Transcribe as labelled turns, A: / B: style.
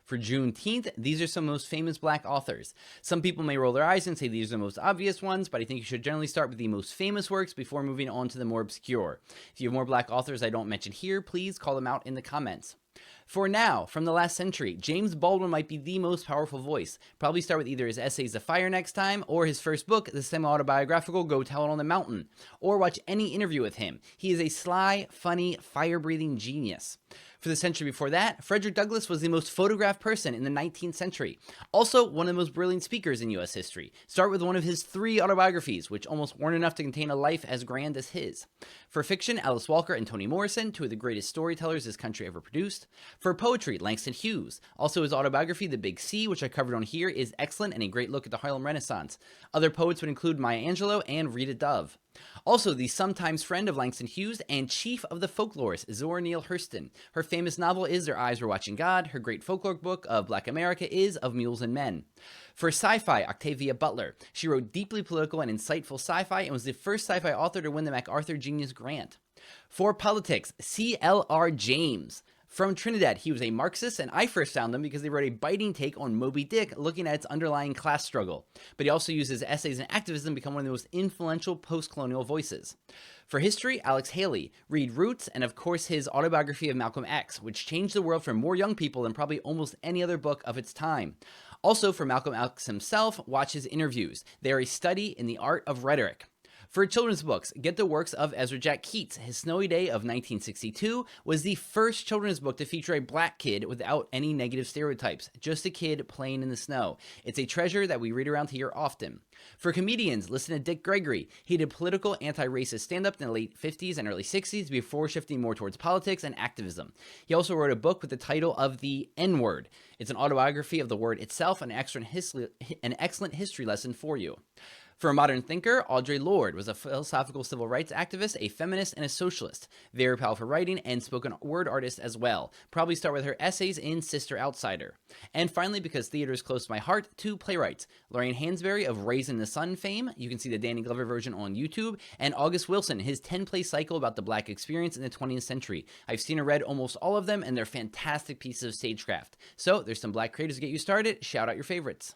A: For Juneteenth, these are some most famous Black authors. Some people may roll their eyes and say these are the most obvious ones, but I think you should generally start with the most famous works before moving on to the more obscure. If you have more Black authors I don't mention here, please call them out in the comments. For now, from the last century, James Baldwin might be the most powerful voice. Probably start with either his essays The Fire next time, or his first book, the semi-autobiographical Go Tell It on the Mountain. Or watch any interview with him. He is a sly, funny, fire-breathing genius. For the century before that, Frederick Douglass was the most photographed person in the 19th century. Also, one of the most brilliant speakers in U.S. history. Start with one of his 3 autobiographies, which almost weren't enough to contain a life as grand as his. For fiction, Alice Walker and Toni Morrison, 2 of the greatest storytellers this country ever produced. For poetry, Langston Hughes. Also, his autobiography, The Big Sea, which I covered on here, is excellent and a great look at the Harlem Renaissance. Other poets would include Maya Angelou and Rita Dove. Also, the sometimes friend of Langston Hughes and chief of the folklorists, Zora Neale Hurston. Her famous novel is Their Eyes Were Watching God. Her great folklore book of Black America is Of Mules and Men. For sci-fi, Octavia Butler. She wrote deeply political and insightful sci-fi and was the first sci-fi author to win the MacArthur Genius Grant. For politics, C.L.R. James. From Trinidad, he was a Marxist, and I first found him because they wrote a biting take on Moby Dick, looking at its underlying class struggle. But he also used his essays and activism to become one of the most influential post-colonial voices. For history, Alex Haley, read Roots, and of course his autobiography of Malcolm X, which changed the world for more young people than probably almost any other book of its time. Also, for Malcolm X himself, watch his interviews. They are a study in the art of rhetoric. For children's books, get the works of Ezra Jack Keats. His Snowy Day of 1962 was the first children's book to feature a black kid without any negative stereotypes, just a kid playing in the snow. It's a treasure that we read around here often. For comedians, listen to Dick Gregory. He did political anti-racist stand-up in the late 50s and early 60s before shifting more towards politics and activism. He also wrote a book with the title of The N-Word. It's an autobiography of the word itself, an excellent history lesson for you. For a modern thinker, Audre Lorde was a philosophical civil rights activist, a feminist, and a socialist. Very powerful writing and spoken word artist as well. Probably start with her essays in Sister Outsider. And finally, because theater is close to my heart, 2 playwrights. Lorraine Hansberry of Raising the Sun fame. You can see the Danny Glover version on YouTube. And August Wilson, his 10-play cycle about the Black experience in the 20th century. I've seen and read almost all of them, and they're fantastic pieces of stagecraft. So there's some Black creators to get you started. Shout out your favorites.